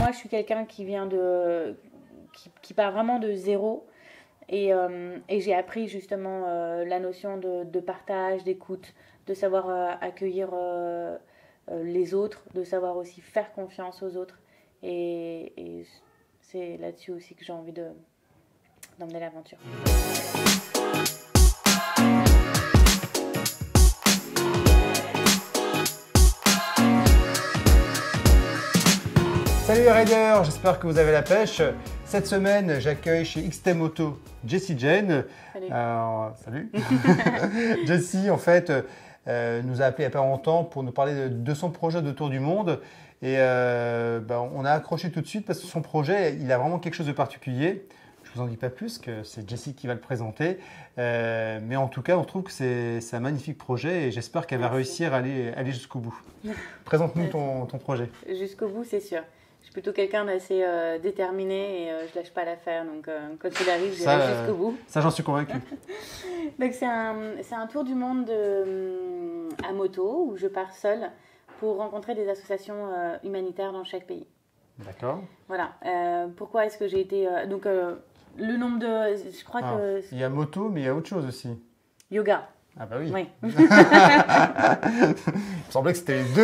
moi, je suis quelqu'un qui part vraiment de zéro. Et j'ai appris justement la notion de partage, d'écoute, de savoir accueillir les autres, de savoir aussi faire confiance aux autres. Et c'est là-dessus aussi que j'ai envie d'emmener l'aventure. Salut les raiders, j'espère que vous avez la pêche. Cette semaine, j'accueille chez XT Moto Jessie Jane. Salut. Salut. Jessie, en fait, nous a appelé il n'y a pas longtemps pour nous parler de son projet de tour du monde. Et on a accroché tout de suite parce que son projet, il a vraiment quelque chose de particulier. Je ne vous en dis pas plus, que c'est Jessie qui va le présenter. Mais en tout cas, on trouve que c'est un magnifique projet et j'espère qu'elle va réussir à aller jusqu'au bout. Présente-nous ton projet. Jusqu'au bout, c'est sûr. Je suis plutôt quelqu'un d'assez déterminé et je lâche pas l'affaire. Donc, quand il arrive, j'irai jusqu'au bout. Ça, j'en suis convaincu. Donc, c'est un tour du monde à moto où je pars seule pour rencontrer des associations humanitaires dans chaque pays. D'accord. Voilà. Pourquoi est-ce que j'ai été... le nombre de... Je crois que... Il y a moto, mais il y a autre chose aussi. Yoga. Ah bah oui. Oui. Il me semblait que c'était les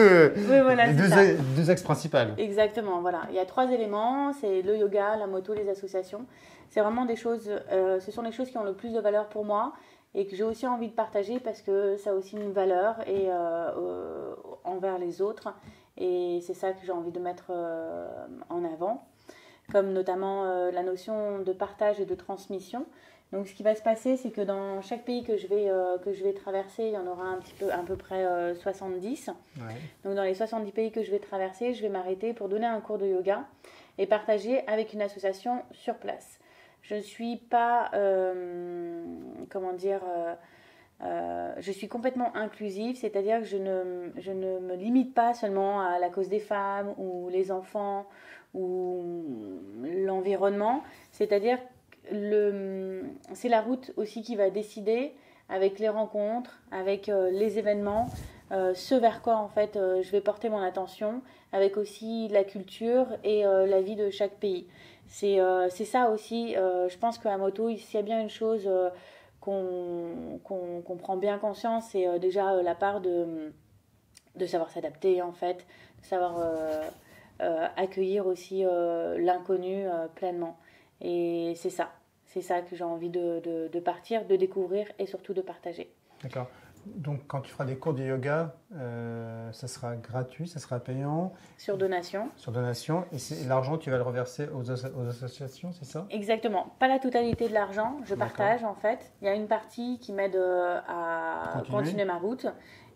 deux axes principales. Exactement, voilà. Il y a 3 éléments, c'est le yoga, la moto, les associations. C'est vraiment des choses, ce sont les choses qui ont le plus de valeur pour moi et que j'ai aussi envie de partager parce que ça a aussi une valeur envers les autres. Et c'est ça que j'ai envie de mettre en avant, comme notamment la notion de partage et de transmission. Donc, ce qui va se passer, c'est que dans chaque pays que je vais traverser, il y en aura à peu près 70. Ouais. Donc, dans les 70 pays que je vais traverser, je vais m'arrêter pour donner un cours de yoga et partager avec une association sur place. Je ne suis pas, je suis complètement inclusive, c'est-à-dire que je ne me limite pas seulement à la cause des femmes ou les enfants ou l'environnement, c'est-à-dire c'est la route aussi qui va décider avec les rencontres, avec les événements, ce vers quoi en fait je vais porter mon attention, avec aussi la culture et la vie de chaque pays. C'est ça aussi, je pense qu'à moto, s'il y a bien une chose qu'on prend bien conscience, c'est déjà la part de savoir s'adapter en fait, de savoir accueillir aussi l'inconnu pleinement. Et c'est ça que j'ai envie de partir, de découvrir et surtout de partager. D'accord. Donc, quand tu feras des cours de yoga, ça sera gratuit, ça sera payant. Sur donation. Sur donation. Et l'argent, tu vas le reverser aux associations, c'est ça? Exactement. Pas la totalité de l'argent, je partage en fait. Il y a une partie qui m'aide à continuer ma route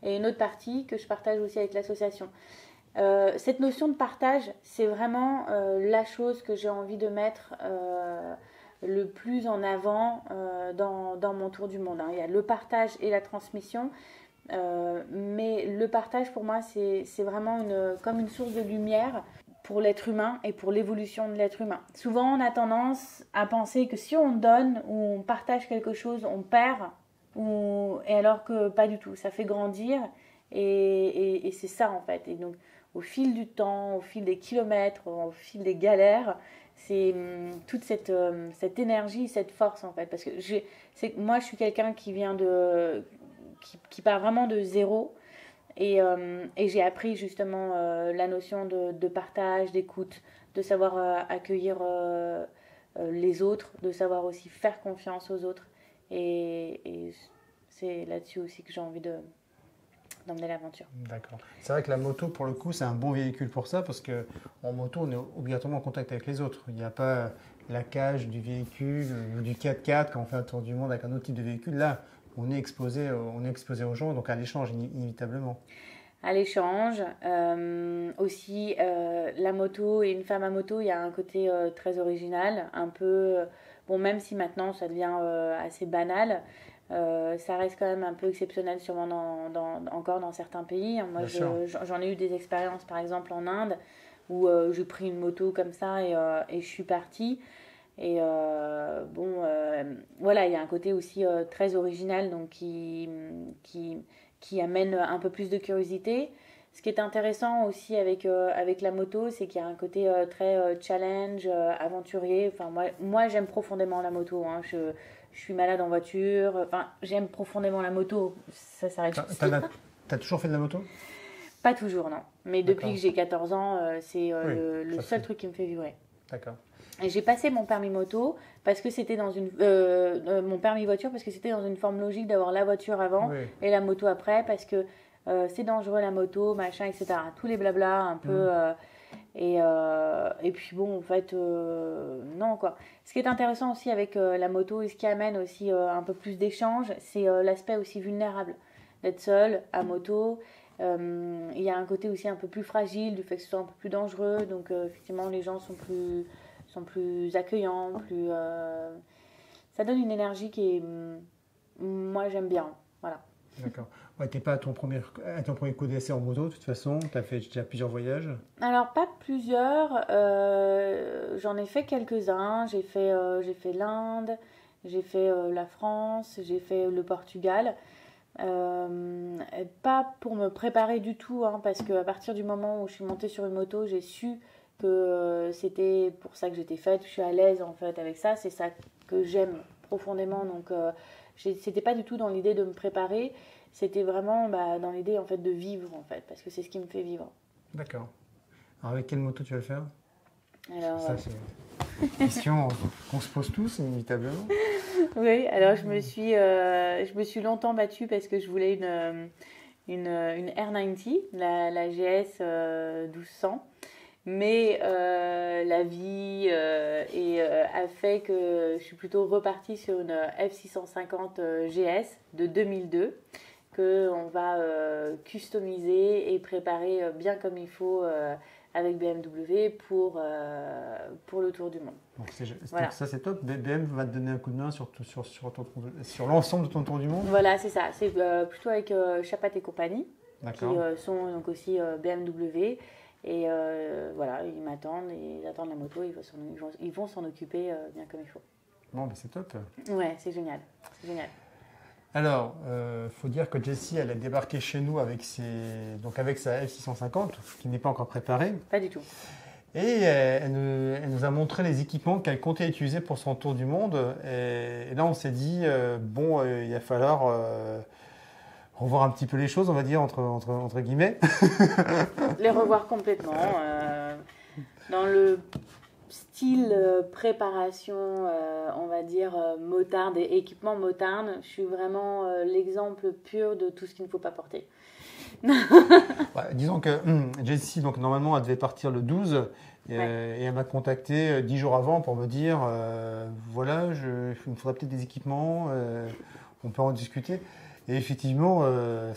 et une autre partie que je partage aussi avec l'association. Cette notion de partage, c'est vraiment la chose que j'ai envie de mettre le plus en avant dans mon tour du monde. Il y a le partage et la transmission, mais le partage pour moi c'est vraiment comme une source de lumière pour l'être humain et pour l'évolution de l'être humain. Souvent on a tendance à penser que si on donne ou on partage quelque chose, on perd, et alors que pas du tout, ça fait grandir et c'est ça en fait. Et donc au fil du temps, au fil des kilomètres, au fil des galères, c'est toute cette énergie, cette force en fait. Parce que moi, je suis quelqu'un qui part vraiment de zéro. Et j'ai appris justement la notion de partage, d'écoute, de savoir accueillir les autres, de savoir aussi faire confiance aux autres. Et c'est là-dessus aussi que j'ai envie d'emmener l'aventure. D'accord. C'est vrai que la moto, pour le coup, c'est un bon véhicule pour ça, parce qu'en moto, on est obligatoirement en contact avec les autres. Il n'y a pas la cage du véhicule ou du 4x4 quand on fait un tour du monde avec un autre type de véhicule. Là, on est exposé aux gens, donc à l'échange, inévitablement. À l'échange, aussi la moto et une femme à moto, il y a un côté très original, un peu, bon, même si maintenant ça devient assez banal, ça reste quand même un peu exceptionnel sûrement encore dans certains pays. Moi, j'en ai eu des expériences par exemple en Inde où j'ai pris une moto comme ça et je suis partie. Et voilà, il y a un côté aussi très original donc qui amène un peu plus de curiosité. Ce qui est intéressant aussi avec la moto, c'est qu'il y a un côté très challenge, aventurier. Enfin, moi j'aime profondément la moto. Hein. Je suis malade en voiture. Enfin, j'aime profondément la moto. Ça s'arrête. T'as toujours fait de la moto? Pas toujours, non. Mais depuis que j'ai 14 ans, c'est le seul truc qui me fait vibrer. D'accord. Et j'ai passé mon permis moto parce que c'était dans une mon permis voiture parce que c'était dans une forme logique d'avoir la voiture avant et la moto après parce que c'est dangereux la moto, machin, etc. Tous les blabla un peu. Et puis bon, en fait, non quoi. Ce qui est intéressant aussi avec la moto et ce qui amène aussi un peu plus d'échange, c'est l'aspect aussi vulnérable. D'être seul à moto. Il y a un côté aussi un peu plus fragile du fait que ce soit un peu plus dangereux. Donc effectivement, les gens sont plus accueillants. Ça donne une énergie qui est... moi, j'aime bien. Voilà. D'accord. Ouais, t'es pas à ton premier coup d'essai en moto, de toute façon. Tu as fait déjà plusieurs voyages? Alors, pas plusieurs. J'en ai fait quelques-uns. J'ai fait l'Inde, j'ai fait la France, j'ai fait le Portugal. Pas pour me préparer du tout, hein, parce qu'à partir du moment où je suis montée sur une moto, j'ai su que c'était pour ça que j'étais faite. Je suis à l'aise en fait avec ça. C'est ça que j'aime profondément. Donc, c'était pas du tout dans l'idée de me préparer. C'était vraiment dans l'idée en fait de vivre en fait, parce que c'est ce qui me fait vivre. D'accord. Alors avec quelle moto tu vas le faire? Alors, ça c'est une question qu'on se pose tous inévitablement. Oui, alors je me suis longtemps battue parce que je voulais une R90, la GS 1200. Mais la vie a fait que je suis plutôt repartie sur une F650 GS de 2002 qu'on va customiser et préparer bien comme il faut avec BMW pour le Tour du monde. Donc, voilà. Ça c'est top. BMW va te donner un coup de main sur l'ensemble de ton Tour du monde? Voilà, c'est ça. C'est plutôt avec Chapat et compagnie, qui sont donc aussi BMW. Et voilà, ils m'attendent, ils attendent la moto, ils vont s'en occuper bien comme il faut. Bon, c'est top. Ouais, c'est génial. C'est génial. Alors, faut dire que Jessie, elle a débarqué chez nous avec sa F650, qui n'est pas encore préparée. Pas du tout. Et elle nous a montré les équipements qu'elle comptait utiliser pour son tour du monde. Et là, on s'est dit, il va falloir revoir un petit peu les choses, on va dire, entre guillemets. Les revoir complètement. Dans le style préparation, on va dire, motarde et équipement motarde, je suis vraiment l'exemple pur de tout ce qu'il ne faut pas porter. Disons que Jessie, donc normalement, elle devait partir le 12 et elle m'a contacté 10 jours avant pour me dire voilà, il me faudrait peut-être des équipements, on peut en discuter. Et effectivement,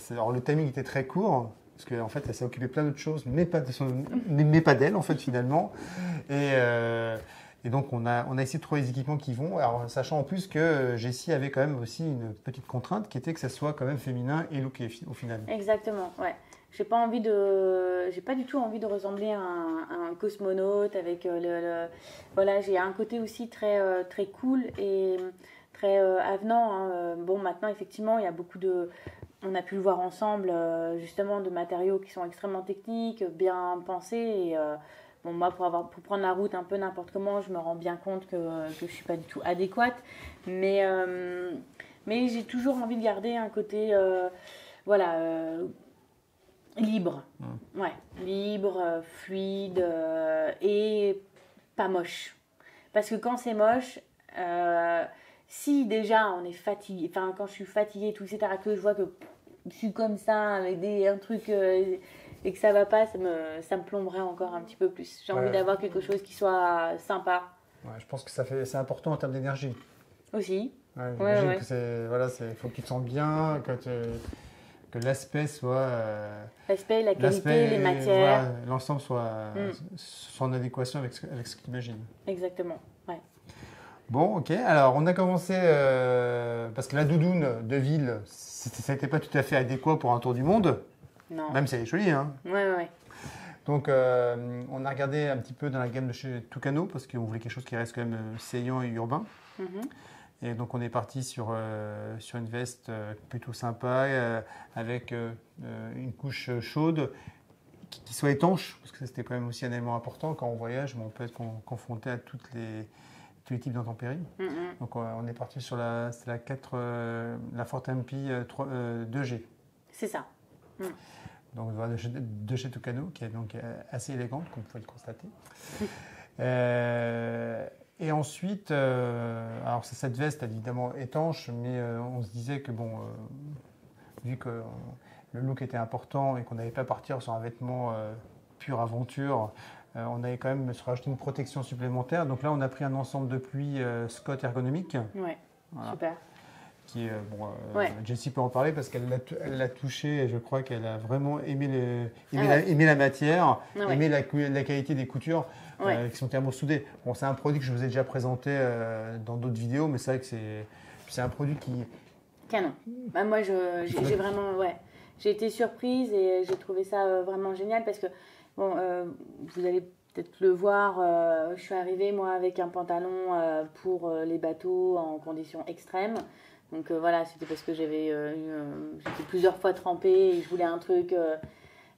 alors le timing était très court. Parce qu'en fait, elle s'est occupée plein d'autres choses, mais pas d'elle, en fait, finalement. Et donc, on a essayé de trouver les équipements qui vont. Alors, sachant en plus que Jessie avait quand même aussi une petite contrainte qui était que ça soit quand même féminin et looké au final. Exactement, ouais. J'ai pas du tout envie de ressembler à un cosmonaute avec voilà, j'ai un côté aussi très cool et très avenant. Hein. Bon, maintenant, effectivement, il y a on a pu le voir ensemble, justement, de matériaux qui sont extrêmement techniques, bien pensés. Et bon, moi, pour prendre la route un peu n'importe comment, je me rends bien compte que je ne suis pas du tout adéquate. Mais j'ai toujours envie de garder un côté, libre. Ouais, libre, fluide et pas moche. Parce que quand c'est moche... si déjà on est fatigué, enfin quand je suis fatiguée, tout, etc., que je vois que je suis comme ça, avec un truc et que ça va pas, ça me plomberait encore un petit peu plus. J'ai envie d'avoir quelque chose qui soit sympa. Ouais, je pense que c'est important en termes d'énergie. Aussi. J'imagine que faut que tu te sentes bien, que l'aspect soit... l'aspect, la qualité, les matières. Voilà, l'ensemble soit en adéquation avec ce que tu imagines. Exactement, ouais. Bon, ok. Alors, on a commencé parce que la doudoune de ville, ça n'était pas tout à fait adéquat pour un tour du monde. Non. Même si elle est jolie, hein. Ouais. Donc, on a regardé un petit peu dans la gamme de chez Tucano parce qu'on voulait quelque chose qui reste quand même saillant et urbain. Et donc, on est parti sur une veste plutôt sympa avec une couche chaude qui soit étanche, parce que c'était quand même aussi un élément important. Quand on voyage, on peut être confronté à tous les types d'intempéries. Donc on est parti sur la Fortempi 2G. C'est ça. Donc voilà, de chez Tucano, qui est donc assez élégante, comme vous pouvez le constater. Et ensuite, alors cette veste évidemment étanche, mais on se disait que bon, vu que le look était important et qu'on n'allait pas partir sur un vêtement pure aventure, on avait quand même se rajouter une protection supplémentaire. Donc là, on a pris un ensemble de pluie Scott ergonomique. Ouais, voilà. Super. Qui est, Jessie peut en parler parce qu'elle l'a touché et je crois qu'elle a vraiment aimé la matière, aimé la qualité des coutures qui sont tellement soudées. Bon, c'est un produit que je vous ai déjà présenté dans d'autres vidéos, mais c'est vrai que c'est un produit qui... Canon. Bah, moi, j'ai vraiment... J'ai été surprise et j'ai trouvé ça vraiment génial parce que, bon, vous allez peut-être le voir, je suis arrivée, moi, avec un pantalon pour les bateaux en conditions extrêmes. Donc voilà, c'était parce que j'étais plusieurs fois trempée et je voulais un truc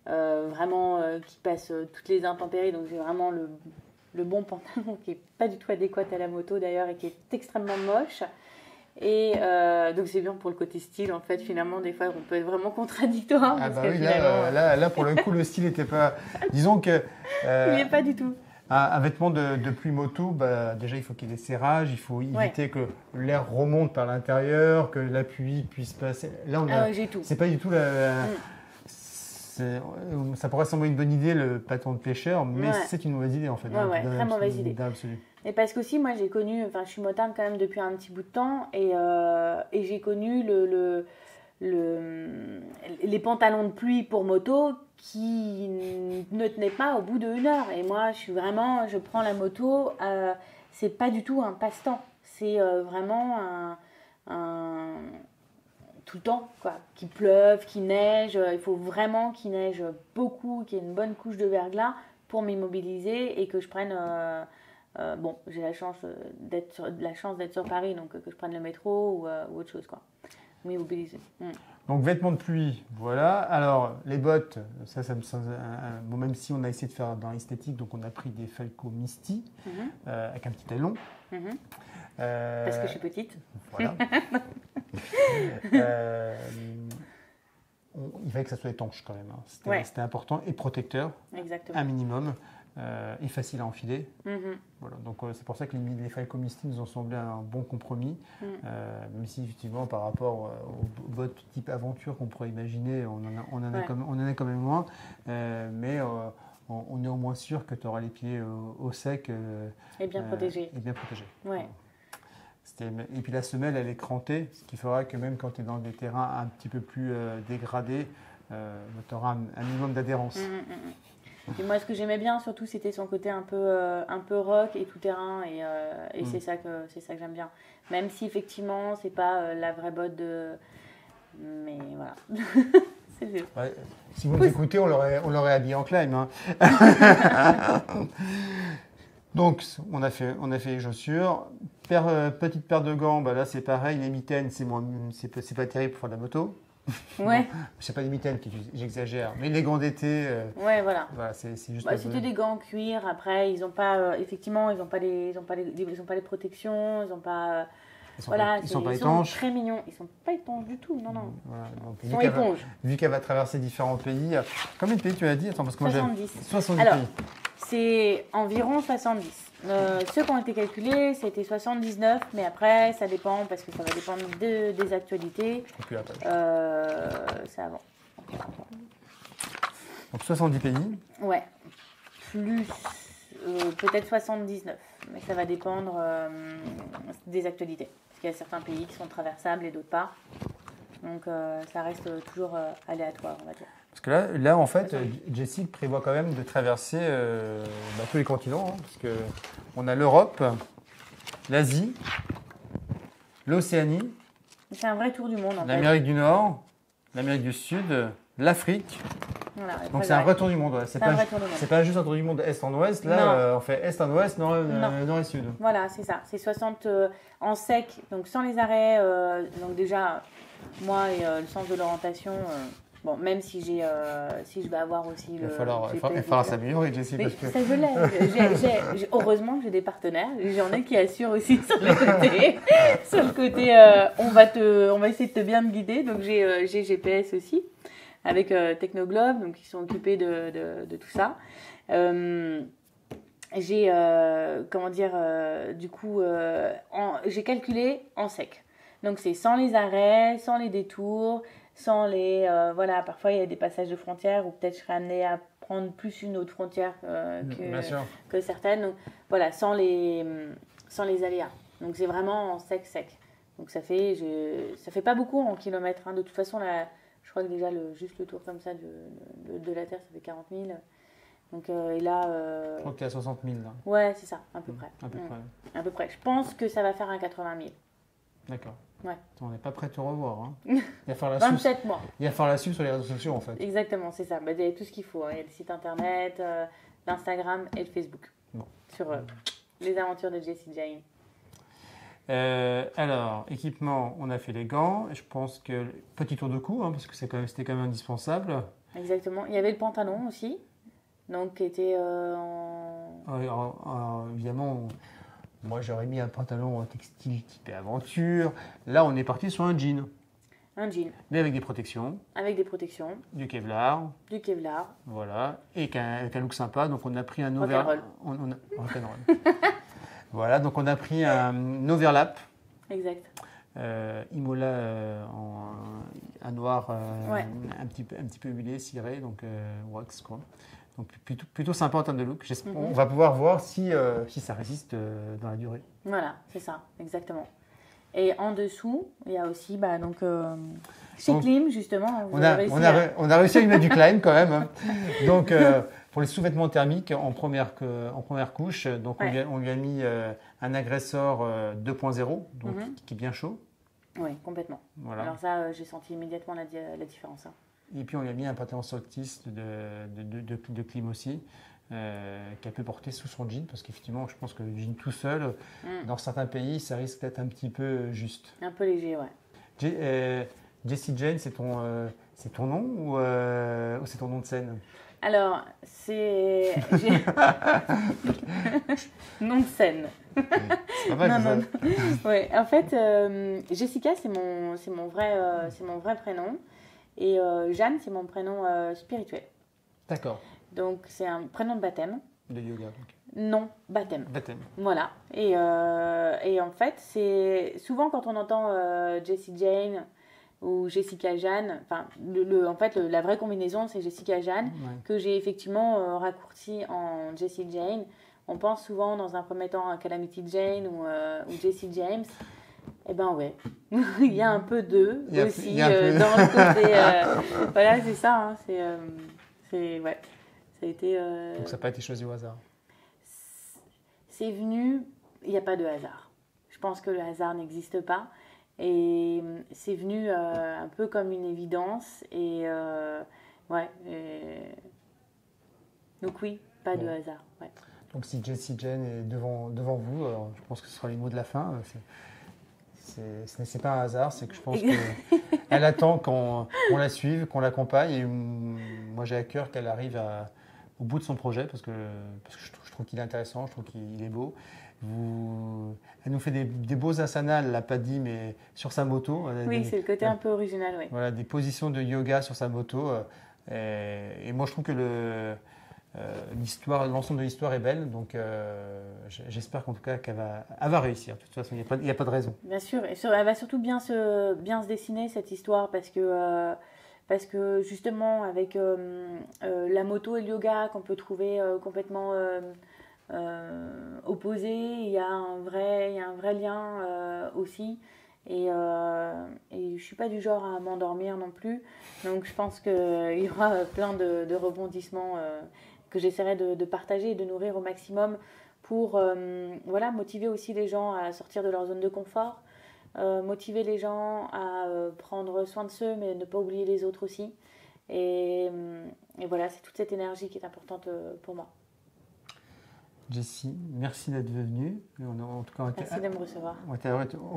vraiment qui passe toutes les intempéries. Donc j'ai vraiment le bon pantalon qui n'est pas du tout adéquat à la moto d'ailleurs et qui est extrêmement moche. Et donc c'est bien pour le côté style en fait. Finalement, des fois, on peut être vraiment contradictoire. Ah bah oui, là, pour le coup, le style n'était pas... Disons que... il n'est pas du tout. Un vêtement de pluie moto, déjà il faut qu'il y ait des serrages, il faut éviter que l'air remonte par l'intérieur, que la pluie puisse passer. Là, j'ai tout. C'est pas du tout ça pourrait sembler une bonne idée le pantalon de pêcheur, mais c'est une mauvaise idée en fait. Très mauvaise idée. Et parce qu'aussi, moi j'ai connu, je suis motarde quand même depuis un petit bout de temps et j'ai connu les pantalons de pluie pour moto qui ne tenaient pas au bout d'1 heure. Et moi, je prends la moto, c'est pas du tout un passe-temps. C'est vraiment un tout le temps, quoi. Qu'il pleuve, qu'il neige, il faut vraiment qu'il neige beaucoup, qu'il y ait une bonne couche de verglas pour m'immobiliser et que je prenne... j'ai la chance d'être sur Paris, donc que je prenne le métro ou autre chose, quoi. M'immobiliser. Donc vêtements de pluie, voilà. Alors les bottes, ça me semble bon, même si on a essayé de faire dans l'esthétique, donc on a pris des Falco Misty avec un petit talon. Parce que je suis petite. Voilà. Il fallait que ça soit étanche quand même. C'était important et protecteur. Exactement. Un minimum. Et facile à enfiler. Voilà, donc c'est pour ça que les Falco Misty nous ont semblé un bon compromis, même si effectivement par rapport aux bottes type aventure qu'on pourrait imaginer, on en a quand même moins, mais on est au moins sûr que tu auras les pieds au sec et bien protégés. Ouais. Et puis la semelle elle est crantée, ce qui fera que même quand tu es dans des terrains un petit peu plus dégradés, tu auras un minimum d'adhérence. Et moi, ce que j'aimais bien, surtout, c'était son côté un peu rock et tout terrain, et c'est ça que j'aime bien. Même si effectivement, c'est pas la vraie botte de, mais voilà. C'est vieux. Ouais, si vous nous écoutez, on l'aurait habillé en Climb. Hein. Donc, on a fait les chaussures. Petite paire de gants, là c'est pareil. Les mitaines, c'est pas terrible pour faire de la moto. Ouais. Bon, c'est pas des mitaines, j'exagère, mais les gants d'été. Ouais, voilà. C'est juste. C'était des gants en cuir. Après, ils ont pas, effectivement, ils ont pas les protections, ils ont pas. Ils sont pas étanches. Ils sont très mignons. Ils sont pas étanches du tout, non. Voilà, donc, ils sont éponges. Vu qu'elle va traverser différents pays. Combien de pays tu as dit? Attends, parce que 70 Alors, pays. C'est environ 70. Ceux qui ont été calculés, c'était 79, mais après, ça dépend, parce que ça va dépendre des actualités. Je plus la page. C'est avant. Donc 70 pays. Ouais. Plus peut-être 79, mais ça va dépendre des actualités. Parce qu'il y a certains pays qui sont traversables et d'autres pas. Donc ça reste toujours aléatoire, on va dire. Parce que là en fait, Jessie prévoit quand même de traverser tous les continents, hein, parce qu'on a l'Europe, l'Asie, l'Océanie, c'est un vrai tour du monde en fait. L'Amérique du Nord, l'Amérique du Sud, l'Afrique. Voilà, donc c'est un vrai tour du monde. Ouais. C'est pas juste un tour du monde est en ouest. Là, on fait est en ouest, nord et sud. Voilà, c'est ça. C'est 60 en sec, donc sans les arrêts. Donc déjà, moi et le sens de l'orientation, Bon, même si si je vais avoir aussi il va falloir s'améliorer, Jessie. Parce que... Ça, je l'ai. Heureusement que j'ai des partenaires. J'en ai qui assurent aussi sur le côté. Sur le côté, on va essayer de bien me guider. Donc, j'ai GPS aussi, avec Technoglobe, donc ils sont occupés de tout ça. J'ai, du coup, j'ai calculé en sec. Donc, c'est sans les arrêts, sans les détours, sans les... voilà, parfois, il y a des passages de frontières où peut-être je serais amenée à prendre plus une autre frontière que certaines. Donc, voilà, sans les aléas. Donc, c'est vraiment en sec. Donc, ça fait pas beaucoup en kilomètres. Hein. De toute façon, là, je crois que déjà, juste le tour comme ça de la Terre, ça fait 40 000. Donc, et là... Je crois qu'il y a 60 000 là. Ouais, c'est ça, à peu près. À peu près. Je pense que ça va faire un 80 000. D'accord. Ouais. On n'est pas prêt de te revoir. Hein. Il va faire la 27 mois. Il va faire la suite sur les réseaux sociaux en fait. Exactement, c'est ça. Bah, il y a tout ce qu'il faut. Hein. Il y a le site internet, l'Instagram et le Facebook. Bon. Sur les aventures de Jessie Jane. Alors, équipement, on a fait les gants. Je pense que petit tour de cou, hein, parce que c'était quand même indispensable. Exactement. Il y avait le pantalon aussi. Donc, qui était évidemment, moi j'aurais mis un pantalon en textile type aventure. Là, on est parti sur un jean. Un jean. Mais avec des protections. Avec des protections. Du Kevlar. Du Kevlar. Voilà. Et avec un look sympa. Donc, on a pris un overlap. Voilà. Donc, on a pris un overlap. Exact. Imola en noir, un petit peu huilé, ciré, donc wax quoi. Donc plutôt sympa en termes de look. On va pouvoir voir si ça résiste dans la durée. Voilà, c'est ça, exactement. Et en dessous, il y a aussi chez Klim justement. On a réussi à y mettre du Klim quand même. Hein. Donc pour les sous-vêtements thermiques en première couche, donc on lui a mis un agresseur 2.0, donc qui est bien chaud. Oui, complètement. Voilà. Alors ça, j'ai senti immédiatement la différence. Hein. Et puis on lui a mis un pantalon Solstice de Klim aussi, qu'elle peut porter sous son jean, parce qu'effectivement, je pense que le jean tout seul, dans certains pays, ça risque d'être un petit peu juste. Un peu léger, ouais. Jessie Jane, c'est ton nom ou c'est ton nom de scène? Alors, c'est... nom de scène. C'est pas mal, non. Ouais, en fait, Jessica, c'est mon vrai prénom. Et Jeanne, c'est mon prénom spirituel. D'accord. Donc, c'est un prénom de baptême. De yoga, donc. Non, baptême. Baptême. Voilà. Et en fait, c'est souvent quand on entend Jessie Jane ou Jessica Jeanne, enfin, la vraie combinaison, c'est Jessica Jeanne, que j'ai effectivement raccourci en Jessie Jane. On pense souvent, dans un premier temps, à Calamity Jane ou Jessie James. Eh ben ouais, il y a un peu d'eux aussi dans le côté. Voilà, c'est ça. Hein, ouais. Ça a été. Donc ça n'a pas été choisi au hasard. C'est venu. Il n'y a pas de hasard. Je pense que le hasard n'existe pas. Et c'est venu un peu comme une évidence. Et ouais. Donc oui, pas de hasard. Ouais. Donc si Jessie Jane est devant vous, alors, je pense que ce sera les mots de la fin. C'est pas un hasard, c'est que je pense qu'elle attend qu'on la suive, qu'on l'accompagne. Et moi, j'ai à cœur qu'elle arrive au bout de son projet parce que je trouve qu'il est intéressant, je trouve qu'il est beau. Elle nous fait des beaux asanas, elle ne l'a pas dit, mais sur sa moto. Oui, c'est le côté un peu original. Oui. Voilà, des positions de yoga sur sa moto. Et moi, je trouve que l'ensemble de l'histoire est belle, donc j'espère qu'en tout cas qu'elle va réussir. De toute façon, il n'y a pas de raison. Bien sûr, et elle va surtout bien se dessiner cette histoire parce que justement avec la moto et le yoga qu'on peut trouver complètement opposés, il y a un vrai lien aussi. Et je suis pas du genre à m'endormir non plus, donc je pense qu'il y aura plein de rebondissements que j'essaierai de partager et de nourrir au maximum pour motiver aussi les gens à sortir de leur zone de confort, motiver les gens à prendre soin de ceux mais ne pas oublier les autres aussi. Et voilà, c'est toute cette énergie qui est importante pour moi. Jessie, merci d'être venue. Merci de me recevoir. On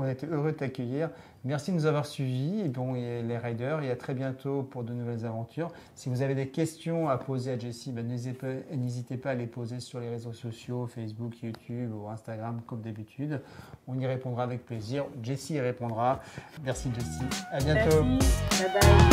était heureux de t'accueillir. Merci de nous avoir suivis et les riders. Et à très bientôt pour de nouvelles aventures. Si vous avez des questions à poser à Jessie, n'hésitez pas à les poser sur les réseaux sociaux, Facebook, YouTube ou Instagram comme d'habitude. On y répondra avec plaisir. Jessie y répondra. Merci Jessie. À bientôt. Merci. Bye bye.